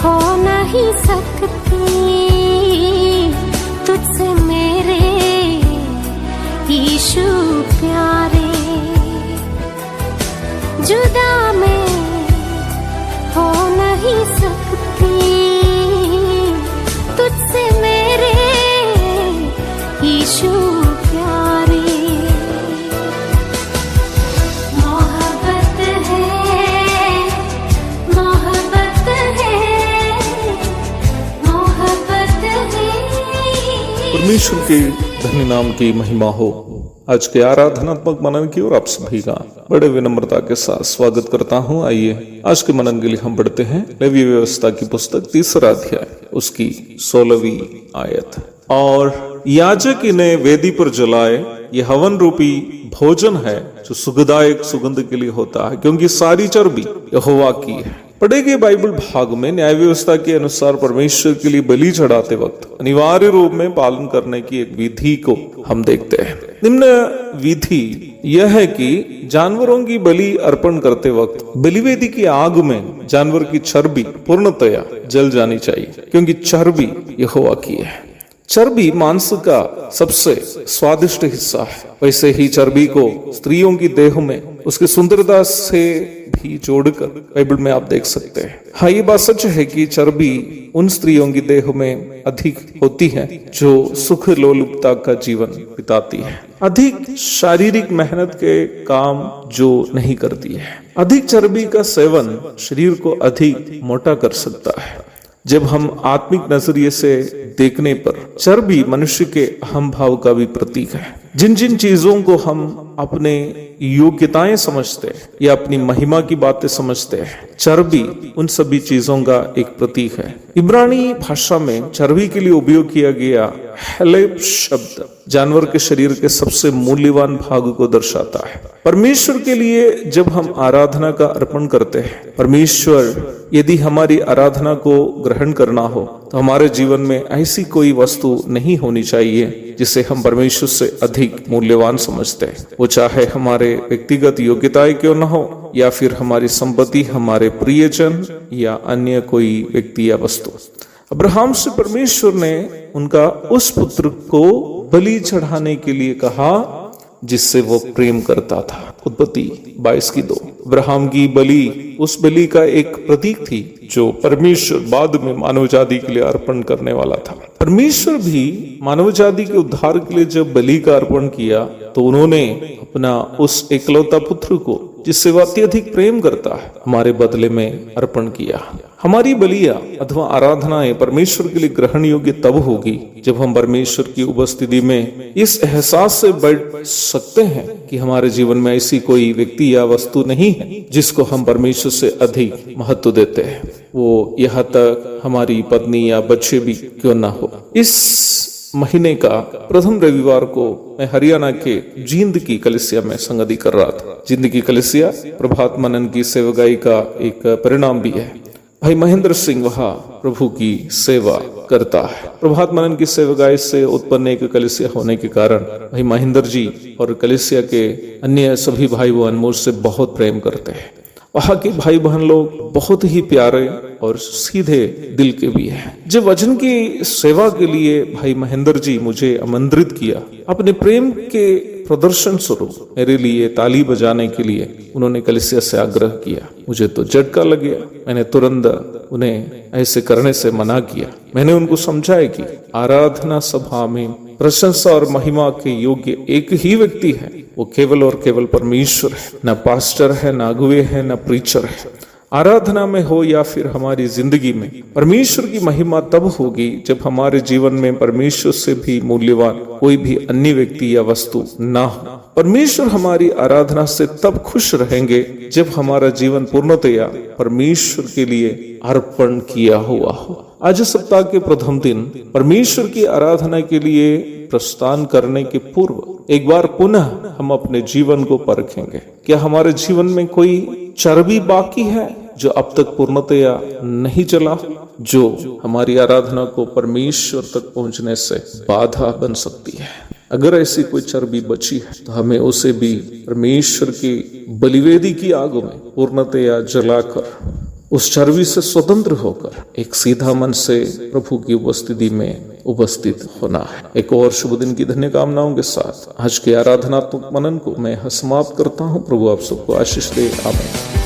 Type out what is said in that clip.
हो नहीं सकती तुझसे मेरे यीशु प्यारे। जुदा मैं हो नहीं सकती तुझसे मेरे यीशु प्यारे। मोहब्बत है, मोहब्बत है, मोहब्बत है। परमेश्वर के धन्य नाम की महिमा हो। आज के आराधनात्मक मनन की ओर आप सभी का बड़े विनम्रता के साथ स्वागत करता हूं। आइए आज के मनन के लिए हम बढ़ते हैं लेवी व्यवस्था की पुस्तक 3रा अध्याय उसकी 16वीं आयत। और याजक इन्हें वेदी पर जलाए, ये हवन रूपी भोजन है जो सुखदायक सुगंध के लिए होता है, क्योंकि सारी चर्बी यहोवा की है। पढ़े गए बाइबल भाग में न्याय व्यवस्था के अनुसार परमेश्वर के लिए बलि चढ़ाते वक्त अनिवार्य रूप में पालन करने की एक विधि को हम देखते हैं। निम्न विधि यह है कि जानवरों की बलि अर्पण करते वक्त बलिवेदी की आग में जानवर की चर्बी पूर्णतया जल जानी चाहिए, क्योंकि चर्बी यहोवा की है। चर्बी मांस का सबसे स्वादिष्ट हिस्सा है। वैसे ही चर्बी को स्त्रियों की देह में उसकी सुंदरता से भी जोड़कर बाइबल में आप देख सकते हैं। हाँ, ये बात सच है कि चर्बी उन स्त्रियों की देह में अधिक होती है जो सुख लोलुपता का जीवन बिताती है, अधिक शारीरिक मेहनत के काम जो नहीं करती है। अधिक चर्बी का सेवन शरीर को अधिक मोटा कर सकता है। जब हम आत्मिक नजरिए से देखने पर चर्बी मनुष्य के अहम भाव का भी प्रतीक है। जिन जिन चीजों को हम अपने योग्यताएं समझते हैं या अपनी महिमा की बातें समझते हैं, चर्बी उन सभी चीजों का एक प्रतीक है। इब्रानी भाषा में चर्बी के लिए उपयोग किया गया हेलेब शब्द जानवर के शरीर के सबसे मूल्यवान भाग को दर्शाता है। परमेश्वर के लिए जब हम आराधना का अर्पण करते हैं, परमेश्वर यदि हमारी आराधना को ग्रहण करना हो तो हमारे जीवन में ऐसी कोई वस्तु नहीं होनी चाहिए जिसे हम परमेश्वर से अधिक मूल्यवान समझते हैं। वो चाहे हमारे व्यक्तिगत योग्यताएं क्यों न हो, या फिर हमारी संपत्ति, हमारे प्रियजन या अन्य कोई व्यक्ति या वस्तु। अब्राहम से परमेश्वर ने उनका उस पुत्र को बलि चढ़ाने के लिए कहा जिससे वो प्रेम करता था। उत्पत्ति 22:2। अब्राहम की बलि उस बलि का एक प्रतीक थी जो परमेश्वर बाद में मानव जाति के लिए अर्पण करने वाला था। परमेश्वर भी मानव जाति के उद्धार के लिए जब बलि का अर्पण किया तो उन्होंने अपना उस एकलौता पुत्र को, जिससे वह अत्यधिक प्रेम करता है, हमारे बदले में अर्पण किया। हमारी बलियां अथवा आराधनाएं परमेश्वर के लिए ग्रहण योग्य तब होगी जब हम परमेश्वर की उपस्थिति में इस एहसास से बैठ सकते हैं कि हमारे जीवन में ऐसी कोई व्यक्ति या वस्तु नहीं है जिसको हम परमेश्वर से अधिक महत्व देते हैं, वो यहाँ तक हमारी पत्नी या बच्चे भी क्यों ना हो। इस महीने का प्रथम रविवार को मैं हरियाणा के जींद की कलिसिया में संगति कर रहा था। जींद की कलिसिया प्रभात मनन की सेवगाई का एक परिणाम भी है। भाई महेंद्र सिंह वहाँ प्रभु की सेवा करता है। प्रभात मनन की सेवगाई से उत्पन्न एक कलिसिया होने के कारण भाई महेंद्र जी और कलिसिया के अन्य सभी भाई बहन मुझसे बहुत प्रेम करते हैं। वहाँ के भाई बहन लोग बहुत ही प्यारे और सीधे दिल के भी हैं। जब वचन की सेवा के लिए भाई महेंद्र जी मुझे आमंत्रित किया, अपने प्रेम के प्रदर्शन स्वरूप मेरे लिए ताली बजाने के लिए उन्होंने कलिसिया से आग्रह किया। मुझे तो झटका लग गया। मैंने तुरंत उन्हें ऐसे करने से मना किया। मैंने उनको समझाया कि आराधना सभा में प्रशंसा और महिमा के योग्य एक ही व्यक्ति है, वो केवल और केवल परमेश्वर है। न पास्टर है, न अगुवे है, न प्रीचर है। आराधना में हो या फिर हमारी जिंदगी में परमेश्वर की महिमा तब होगी जब हमारे जीवन में परमेश्वर से भी मूल्यवान कोई भी अन्य व्यक्ति या वस्तु ना हो। परमेश्वर हमारी आराधना से तब खुश रहेंगे जब हमारा जीवन पूर्णतया परमेश्वर के लिए अर्पण किया हुआ हो। आज सप्ताह के प्रथम दिन परमेश्वर की आराधना के लिए प्रस्थान करने के पूर्व एक बार पुनः हम अपने जीवन को परखेंगे। क्या हमारे जीवन में कोई चर्बी बाकी है जो अब तक पूर्णतया नहीं चला, जो हमारी आराधना को परमेश्वर तक पहुंचने से बाधा बन सकती है? अगर ऐसी कोई चर्बी बची है तो हमें उसे भी परमेश्वर की बलिवेदी की आग में पूर्णतया जलाकर उस चर्बी से स्वतंत्र होकर एक सीधा मन से प्रभु की उपस्थिति में उपस्थित होना है। एक और शुभ दिन की धन्य कामनाओं के साथ आज के आराधनात्मक मनन को मैं समाप्त करता हूँ। प्रभु आप सबको आशीष दे। आमीन।